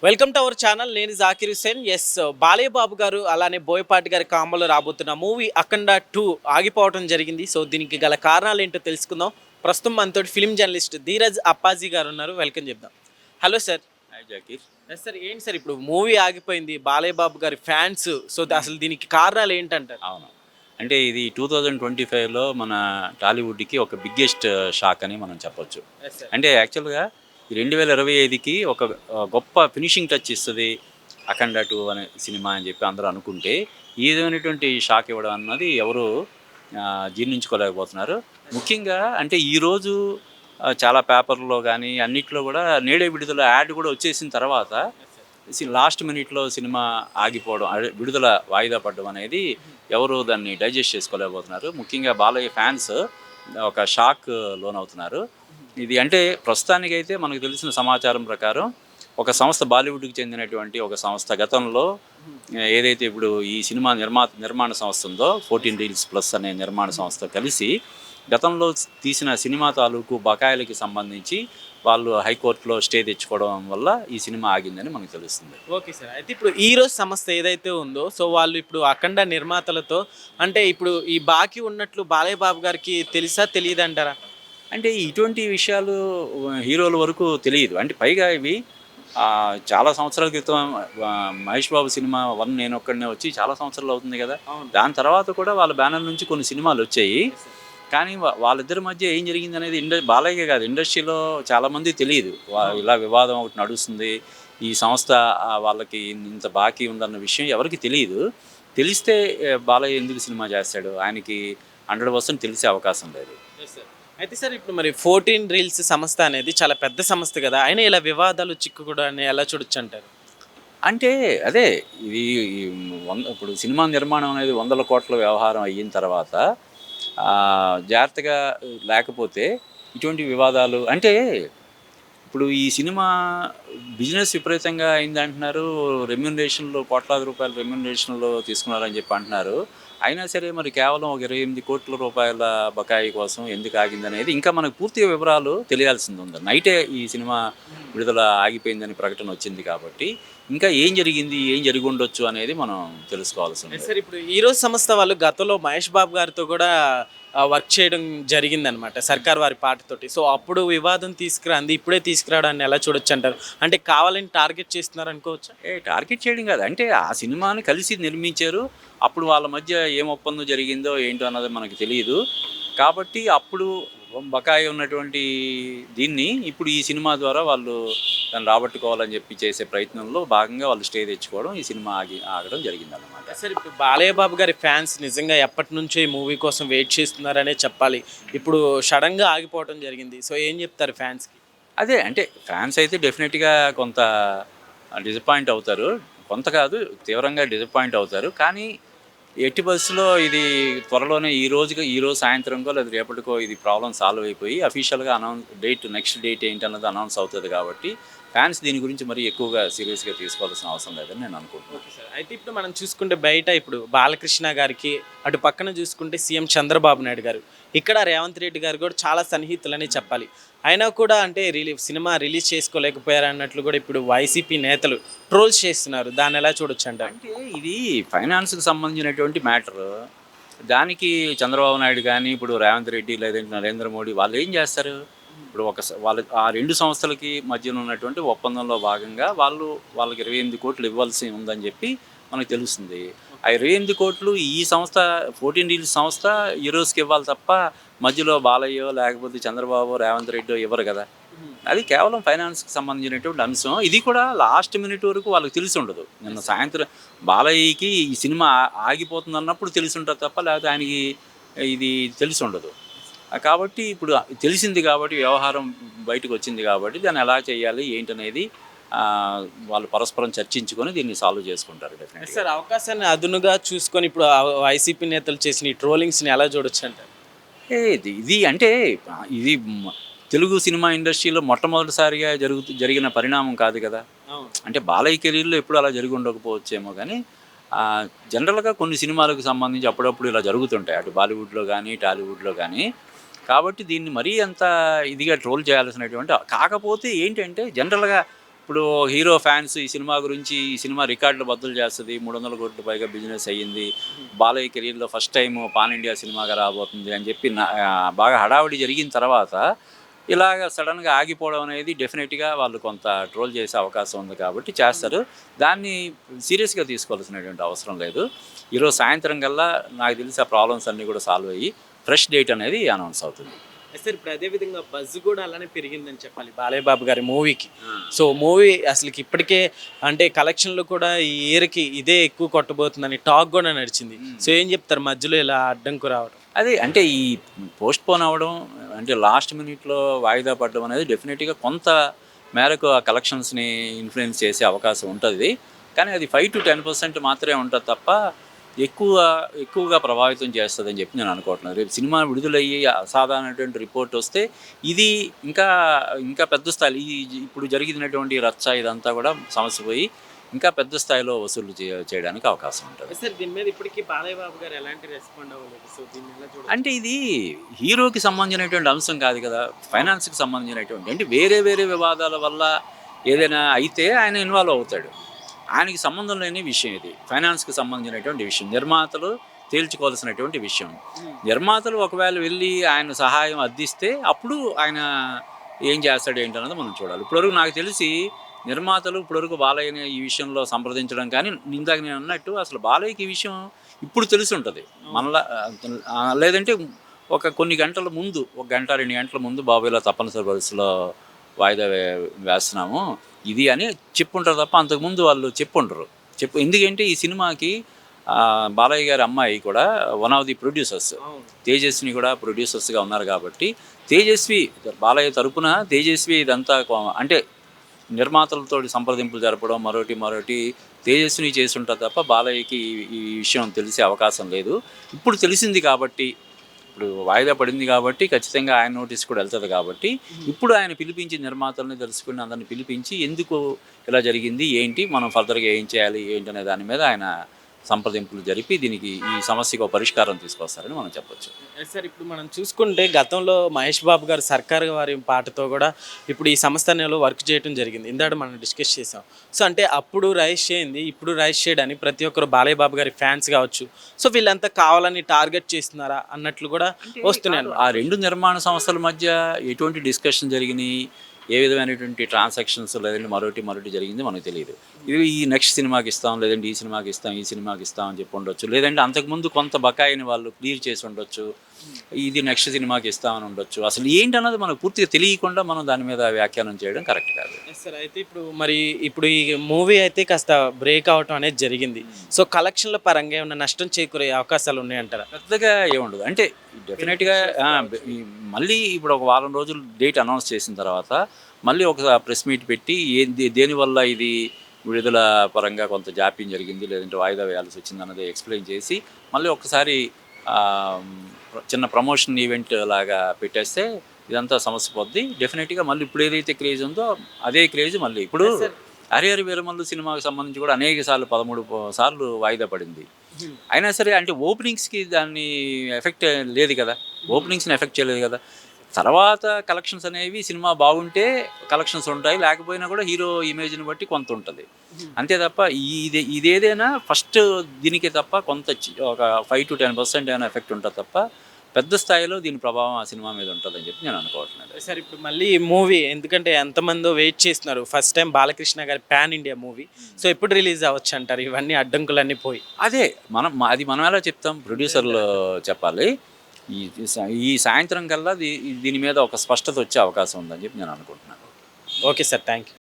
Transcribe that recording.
Welcome to our channel. నేను జాకిర్ హుసేన్. బాలయ్య బాబు గారు అలానే బోయపాటి గారి కాంబోలో రాబోతున్న మూవీ అఖండ 2 ఆగిపోవడం జరిగింది. సో దీనికి గల కారణాలు ఏంటో తెలుసుకుందాం. ప్రస్తుతం మనతోటి ఫిల్మ్ జర్నలిస్ట్ ధీరజ్ అప్పాజీ గారు ఉన్నారు. వెల్కమ్ చెప్దాం. Hello sir. Hi Zakir. Sir, ఏంటి సార్ ఇప్పుడు మూవీ ఆగిపోయింది, బాలయ్య బాబు గారి ఫ్యాన్స్, సో అసలు దీనికి కారణాలు ఏంటంటారు? అవును. అంటే ఇది 2025లో మన టాలీవుడ్కి ఒక బిగ్గెస్ట్ షాక్ అని మనం చెప్పొచ్చు. అంటే యాక్చువల్గా ఈ 2025కి ఒక గొప్ప ఫినిషింగ్ టచ్ ఇస్తుంది అఖండ 2 అనే సినిమా అని చెప్పి అందరూ అనుకుంటే, ఈ విధమైనటువంటి షాక్ ఇవ్వడం అన్నది ఎవరు జీర్ణించుకోలేకపోతున్నారు. ముఖ్యంగా అంటే ఈరోజు చాలా పేపర్లో కానీ అన్నిట్లో కూడా నేడే విడుదల యాడ్ కూడా వచ్చేసిన తర్వాత లాస్ట్ మినిట్లో సినిమా ఆగిపోవడం, అదే విడుదల వాయిదా పడడం అనేది ఎవరు దాన్ని డైజెస్ట్ చేసుకోలేకపోతున్నారు. ముఖ్యంగా బాలయ్య ఫ్యాన్స్ ఒక షాక్ లోనవుతున్నారు. ఇది అంటే ప్రస్తుతానికైతే మనకు తెలిసిన సమాచారం ప్రకారం ఒక సంస్థ, బాలీవుడ్కి చెందినటువంటి ఒక సంస్థ గతంలో ఏదైతే ఇప్పుడు ఈ సినిమా నిర్మాణ సంస్థ ఉందో 14 Reels Plus అనే నిర్మాణ సంస్థ కలిసి గతంలో తీసిన సినిమా తాలూకు బకాయిలకి సంబంధించి వాళ్ళు హైకోర్టులో స్టే తెచ్చుకోవడం వల్ల ఈ సినిమా ఆగిందని మనకు తెలుస్తుంది. Okay sir. అయితే ఇప్పుడు ఈ రోజు సంస్థ ఏదైతే ఉందో, సో వాళ్ళు ఇప్పుడు అఖండ నిర్మాతలతో అంటే ఇప్పుడు ఈ బాకీ ఉన్నట్లు బాలయ్య బాబు గారికి తెలుసా తెలియదంటారా? అంటే ఇటువంటి విషయాలు హీరోల వరకు తెలియదు. అంటే పైగా ఇవి చాలా సంవత్సరాల క్రితం మహేష్ బాబు సినిమా 1 నేనొక్కడినే వచ్చి చాలా సంవత్సరాలు అవుతుంది కదా. దాని తర్వాత కూడా వాళ్ళ బ్యానర్ నుంచి కొన్ని సినిమాలు వచ్చాయి. కానీ వాళ్ళిద్దరి మధ్య ఏం జరిగింది అనేది బాలయ్య కాదు, ఇండస్ట్రీలో చాలామంది తెలియదు. ఇలా వివాదం ఒకటి నడుస్తుంది, ఈ సంస్థ వాళ్ళకి ఇంత బాకీ ఉందన్న విషయం ఎవరికి తెలియదు. తెలిస్తే బాలయ్య ఎందుకు సినిమా చేస్తాడు? ఆయనకి 100% తెలిసే అవకాశం లేదు. అయితే సార్, ఇప్పుడు మరి 14 రీల్స్ సంస్థ అనేది చాలా పెద్ద సంస్థ కదా, అయినా ఇలా వివాదాలు చిక్కుకోవడం అని ఎలా చూడొచ్చు అంటారు? అంటే అదే ఇది ఇప్పుడు సినిమా నిర్మాణం అనేది 100 కోట్ల వ్యవహారం అయిన తర్వాత జాగ్రత్తగా లేకపోతే ఇటువంటి వివాదాలు అంటే ఇప్పుడు ఈ సినిమా బిజినెస్ విపరీతంగా అయింది అంటున్నారు. రెమ్యూనరేషన్లో కోట్లాది రూపాయల రెమ్యూనరేషన్లో తీసుకున్నారని చెప్పి అంటున్నారు. అయినా సరే మరి కేవలం ఒక 28 కోట్ల రూపాయల బకాయి కోసం ఎందుకు ఆగిందనేది ఇంకా మనకు పూర్తిగా వివరాలు తెలియాల్సింది ఉంది. నైటే ఈ సినిమా విడుదల ఆగిపోయిందని ప్రకటన వచ్చింది కాబట్టి ఇంకా ఏం జరిగింది, ఏం జరిగి ఉండొచ్చు అనేది మనం తెలుసుకోవాల్సింది. సార్, ఇప్పుడు ఈ రోజు సంస్థ వాళ్ళు గతంలో మహేష్ బాబు గారితో కూడా వర్క్ చేయడం జరిగిందనమాట, సర్కార్ వారి పాటతోటి. సో అప్పుడు వివాదం తీసుకురాంది ఇప్పుడే తీసుకురావడాన్ని ఎలా చూడొచ్చు అంటారు? అంటే కావాలని టార్గెట్ చేస్తున్నారు అనుకోవచ్చు? టార్గెట్ చేయడం కాదు, అంటే ఆ సినిమాని కలిసి నిర్మించారు. అప్పుడు వాళ్ళ మధ్య ఏం ఒప్పందం జరిగిందో ఏంటో అన్నది మనకు తెలియదు. కాబట్టి అప్పుడు బకాయి ఉన్నటువంటి దీన్ని ఇప్పుడు ఈ సినిమా ద్వారా వాళ్ళు దాన్ని రాబట్టుకోవాలని చెప్పి చేసే ప్రయత్నంలో భాగంగా వాళ్ళు స్టే తెచ్చుకోవడం, ఈ సినిమా ఆగడం జరిగిందన్నమాట. సార్, ఇప్పుడు బాలయ్య బాబు గారి ఫ్యాన్స్ నిజంగా ఎప్పటి నుంచో ఈ మూవీ కోసం వెయిట్ చేస్తున్నారనే చెప్పాలి. ఇప్పుడు సడన్గా ఆగిపోవడం జరిగింది. సో ఏం చెప్తారు ఫ్యాన్స్కి? అదే అంటే ఫ్యాన్స్ అయితే డెఫినెట్గా కొంత డిసప్పాయింట్ అవుతారు. కొంత కాదు, తీవ్రంగా డిసప్పాయింట్ అవుతారు. కానీ ఎట్టి బస్సులో ఇది త్వరలోనే ఈ రోజు సాయంత్రంకో లేదా రేపటికో ఇది ప్రాబ్లం సాల్వ్ అయిపోయి అఫీషియల్గా నెక్స్ట్ డేట్ ఏంటన్నది అనౌన్స్ అవుతుంది. కాబట్టి ఫ్యాన్స్ దీని గురించి మరి ఎక్కువగా సీరియస్గా తీసుకోవాల్సిన అవసరం లేదని నేను అనుకుంటున్నాను. Okay sir. అయితే ఇప్పుడు మనం చూసుకుంటే బయట ఇప్పుడు బాలకృష్ణ గారికి, అటు పక్కన చూసుకుంటే సీఎం చంద్రబాబు నాయుడు గారు, ఇక్కడ రేవంత్ రెడ్డి గారు కూడా చాలా సన్నిహితులని చెప్పాలి. అయినా కూడా అంటే సినిమా రిలీజ్ చేసుకోలేకపోయారు అన్నట్లు కూడా ఇప్పుడు వైసీపీ నేతలు ట్రోల్స్ చేస్తున్నారు. దాన్ని ఎలా చూడొచ్చు అంటారు? అంటే ఇది ఫైనాన్స్కి సంబంధించినటువంటి మ్యాటరు. దానికి చంద్రబాబు నాయుడు కానీ ఇప్పుడు రేవంత్ రెడ్డి లేదంటే నరేంద్ర మోడీ వాళ్ళు ఏం చేస్తారు? ఇప్పుడు వాళ్ళ ఆ 2 సంస్థలకి మధ్యన ఉన్నటువంటి ఒప్పందంలో భాగంగా వాళ్ళకి 28 కోట్లు ఇవ్వాల్సి ఉందని చెప్పి మనకు తెలుస్తుంది. ఆ 28 కోట్లు ఈ సంస్థ 14 రీల్స్ సంస్థ ఈ రోజుకి ఇవ్వాలి తప్ప మధ్యలో బాలయ్యో లేకపోతే చంద్రబాబు రేవంత్ రెడ్డి ఇవ్వరు కదా. అది కేవలం ఫైనాన్స్కి సంబంధించినటువంటి అంశం. ఇది కూడా లాస్ట్ మినిట్ వరకు వాళ్ళకి తెలిసి ఉండదు. నిన్న సాయంత్రం బాలయ్యకి ఈ సినిమా ఆగిపోతుంది అన్నప్పుడు తెలిసి ఉంటుంది తప్ప లేకపోతే ఆయనకి ఇది తెలిసి ఉండదు. కాబట్టి ఇప్పుడు తెలిసింది కాబట్టి, వ్యవహారం బయటకు వచ్చింది కాబట్టి దాన్ని ఎలా చేయాలి ఏంటనేది వాళ్ళు పరస్పరం చర్చించుకొని దీన్ని సాల్వ్ చేసుకుంటారు డెఫినెట్గా. సార్, అవకాశాన్ని అదునుగా చూసుకొని ఇప్పుడు వైసీపీ నేతలు చేసిన ఈ ట్రోలింగ్స్ని ఎలా చూడొచ్చు అంటారు? ఇది అంటే ఇది తెలుగు సినిమా ఇండస్ట్రీలో మొట్టమొదటిసారిగా జరిగిన పరిణామం కాదు కదా. అంటే బాలయ్య కెరీర్లో ఎప్పుడు అలా జరిగి ఉండకపోవచ్చేమో, కానీ జనరల్గా కొన్ని సినిమాలకు సంబంధించి అప్పుడప్పుడు ఇలా జరుగుతుంటాయి, అటు బాలీవుడ్లో కానీ టాలీవుడ్లో కానీ. కాబట్టి దీన్ని మరీ అంత ఇదిగా ట్రోల్ చేయాల్సినటువంటి కాకపోతే ఏంటంటే జనరల్గా ఇప్పుడు హీరో ఫ్యాన్స్ ఈ సినిమా గురించి ఈ సినిమా రికార్డులు బద్దలు చేస్తుంది, 300 కోట్ల పైగా బిజినెస్ అయ్యింది, బాలయ్య కెరీర్లో ఫస్ట్ టైం పాన్ ఇండియా సినిమాగా రాబోతుంది అని చెప్పి బాగా హడావిడి జరిగిన తర్వాత ఇలాగ సడన్గా ఆగిపోవడం అనేది డెఫినెట్గా వాళ్ళు కొంత ట్రోల్ చేసే అవకాశం ఉంది కాబట్టి చేస్తారు. దాన్ని సీరియస్గా తీసుకోవాల్సినటువంటి అవసరం లేదు. ఈరోజు సాయంత్రం కల్లా నాకు తెలిసి ఆ ప్రాబ్లమ్స్ అన్నీ కూడా సాల్వ్ అయ్యి ఫ్రెష్ డేట్ అనేది అనౌన్స్ అవుతుంది. సార్ ఇప్పుడు అదే విధంగా బజ్ కూడా అలానే పెరిగిందని చెప్పాలి బాలయ్య బాబు గారి మూవీకి. సో మూవీ అసలుకి ఇప్పటికే అంటే కలెక్షన్లు కూడా ఈ ఇయర్కి ఇదే ఎక్కువ కొట్టబోతుందని టాక్ కూడా నడిచింది. సో ఏం చెప్తారు మధ్యలో ఇలా అడ్డంకు రావడం? అదే అంటే ఈ పోస్ట్ పోన్ అవ్వడం అంటే లాస్ట్ మినిట్లో వాయిదా పడడం అనేది డెఫినెట్గా కొంత మేరకు ఆ కలెక్షన్స్ని ఇన్ఫ్లుయెన్స్ చేసే అవకాశం ఉంటుంది. కానీ అది 5 to 10% మాత్రమే ఉంటుంది తప్ప ఎక్కువగా ప్రభావితం చేస్తుందని చెప్పి నేను అనుకోవట్లేదు. రేపు సినిమా విడుదలయ్యి అసాధారణటువంటి రిపోర్ట్ వస్తే ఇది ఇంకా పెద్ద స్థాయిలో ఇప్పుడు జరిగినటువంటి రచ్చ ఇదంతా కూడా సమస్య పోయి ఇంకా పెద్ద స్థాయిలో వసూలు చేయడానికి అవకాశం ఉంటుంది. సార్ దీని మీద ఇప్పటికీ బాలయ్య బాబు గారు ఎలాంటి రెస్పాండ్ అవ్వలేదు. సో దీన్ని ఎలా చూడాలి? అంటే ఇది హీరోకి సంబంధించినటువంటి అంశం కాదు కదా, ఫైనాన్స్కి సంబంధించినటువంటి అంటే వేరే వివాదాల వల్ల ఏదైనా అయితే ఆయన ఇన్వాల్వ్ అవుతాడు. ఆయనకి సంబంధం లేని విషయం ఇది, ఫైనాన్స్కి సంబంధించినటువంటి విషయం, నిర్మాతలు తేల్చుకోవాల్సినటువంటి విషయం. నిర్మాతలు ఒకవేళ వెళ్ళి ఆయన సహాయం అందిస్తే అప్పుడు ఆయన ఏం చేస్తాడు ఏంటన్నది మనం చూడాలి. ఇప్పటివరకు నాకు తెలిసి నిర్మాతలు ఇప్పటివరకు బాలయ్యని ఈ విషయంలో సంప్రదించడం కానీ, ఇందాక నేను అన్నట్టు అసలు బాలయ్యకి ఈ విషయం ఇప్పుడు తెలిసి ఉంటుంది మనలా, లేదంటే కొన్ని గంటల ముందు, 1 గంట 2 గంటల ముందు బాబు ఇలా తప్పనిసరి పరిస్థితిలో వాయిదా వేస్తున్నాము ఇది అని చెప్పుంటారు తప్ప అంతకుముందు వాళ్ళు చెప్పుంటారు. ఎందుకంటే ఈ సినిమాకి బాలయ్య గారి అమ్మాయి కూడా one of the producers, Tejaswini కూడా ప్రొడ్యూసర్స్గా ఉన్నారు కాబట్టి తేజస్వి బాలయ్య తరపున తేజస్వి ఇదంతా అంటే నిర్మాతలతో సంప్రదింపులు జరపడం మరోటి తేజస్విని చేసి ఉంటారు తప్ప బాలయ్యకి ఈ విషయం తెలిసే అవకాశం లేదు. ఇప్పుడు తెలిసింది కాబట్టి, ఇప్పుడు వాయిదా పడింది కాబట్టి ఖచ్చితంగా ఆయన నోటీస్ కూడా వెళ్తుంది కాబట్టి ఇప్పుడు ఆయన పిలిపించి నిర్మాతల్ని తెలుసుకుని అందరిని పిలిపించి ఎందుకు ఇలా జరిగింది ఏంటి, మనం ఫర్దర్గా ఏం చేయాలి ఏంటి అనే దాని మీద ఆయన సంప్రదింపులు జరిపి దీనికి ఈ సమస్యకు ఒక పరిష్కారం తీసుకొస్తారని మనం చెప్పొచ్చు. సార్ ఇప్పుడు మనం చూసుకుంటే గతంలో మహేష్ బాబు గారు సర్కార్ వారి పాటతో కూడా ఇప్పుడు ఈ సంస్థలో వర్క్ చేయడం జరిగింది. ఇందాక మనం డిస్కస్ చేసాం. సో అంటే అప్పుడు రైజ్ చేయింది ఇప్పుడు రైజ్ చేయడానికి ప్రతి ఒక్కరు బాలయ్య బాబు గారి ఫ్యాన్స్ కావచ్చు, సో వీళ్ళంతా కావాలని టార్గెట్ చేస్తున్నారా అన్నట్లు కూడా వస్తున్నాయి. ఆ 2 నిర్మాణ సంస్థల మధ్య ఎటువంటి డిస్కషన్ జరిగినాయి, ఏ విధమైనటువంటి ట్రాన్సాక్షన్స్ లేదంటే మరోటి జరిగింది మనకు తెలియదు. ఇది ఈ నెక్స్ట్ సినిమాకి ఇస్తాం, లేదంటే ఈ సినిమాకి ఇస్తాం అని చెప్పి ఉండొచ్చు, లేదంటే అంతకుముందు కొంత బకాయిని వాళ్ళు క్లియర్ చేసి ఉండొచ్చు, ఇది నెక్స్ట్ సినిమాకి ఇస్తామని ఉండొచ్చు. అసలు ఏంటన్నది మనకు పూర్తిగా తెలియకుండా మనం దాని మీద వ్యాఖ్యానం చేయడం కరెక్ట్ కాదు. సార్ అయితే ఇప్పుడు ఈ మూవీ అయితే కాస్త బ్రేక్ అవటం అనేది జరిగింది. సో కలెక్షన్ల పరంగా ఏమైనా నష్టం చేకూరే అవకాశాలు ఉన్నాయంటారా? పెద్దగా ఏముండదు. అంటే డెఫినెట్గా మళ్ళీ ఇప్పుడు ఒక వారం రోజులు డేట్ అనౌన్స్ చేసిన తర్వాత మళ్ళీ ఒక ప్రెస్ మీట్ పెట్టి దేనివల్ల ఇది విడుదల పరంగా కొంత జాప్యం జరిగింది లేదంటే వాయిదా వేయాల్సి వచ్చింది అన్నది ఎక్స్ప్లెయిన్ చేసి మళ్ళీ ఒకసారి చిన్న ప్రమోషన్ ఈవెంట్ లాగా పెట్టేస్తే ఇదంతా సమస్య పోద్ది. డెఫినెట్గా మళ్ళీ ఇప్పుడు ఏదైతే క్రేజ్ ఉందో అదే క్రేజ్ మళ్ళీ ఇప్పుడు హరిహర వీరమల్లు సినిమాకి సంబంధించి కూడా అనేక సార్లు 13 సార్లు వాయిదా పడింది. అయినా సరే అంటే ఓపెనింగ్స్కి దాన్ని ఎఫెక్ట్ లేదు కదా, ఓపెనింగ్స్ని ఎఫెక్ట్ చేయలేదు కదా. తర్వాత కలెక్షన్స్ అనేవి సినిమా బాగుంటే కలెక్షన్స్ ఉంటాయి, లేకపోయినా కూడా హీరో ఇమేజ్ని బట్టి కొంత ఉంటుంది అంతే తప్ప ఇదేదైనా ఫస్ట్ దీనికి తప్ప కొంత ఒక 5 to 10% ఏమైనా ఎఫెక్ట్ ఉంటుంది తప్ప పెద్ద స్థాయిలో దీని ప్రభావం ఆ సినిమా మీద ఉంటుందని చెప్పి నేను అనుకోవట్లేదు. సార్ ఇప్పుడు మళ్ళీ మూవీ ఎందుకంటే ఎంతమందో వెయిట్ చేస్తున్నారు, ఫస్ట్ టైం బాలకృష్ణ గారి పాన్ ఇండియా మూవీ, సో ఎప్పుడు రిలీజ్ అవ్వచ్చు అంటారు ఇవన్నీ అడ్డంకులన్నీ పోయి? అదే మనం ఎలా చెప్తాం, ప్రొడ్యూసర్లు చెప్పాలి. ఈ సాయంత్రం కల్లా దీని మీద ఒక స్పష్టత వచ్చే అవకాశం ఉందని చెప్పి నేను అనుకుంటున్నాను. Okay sir, thank you.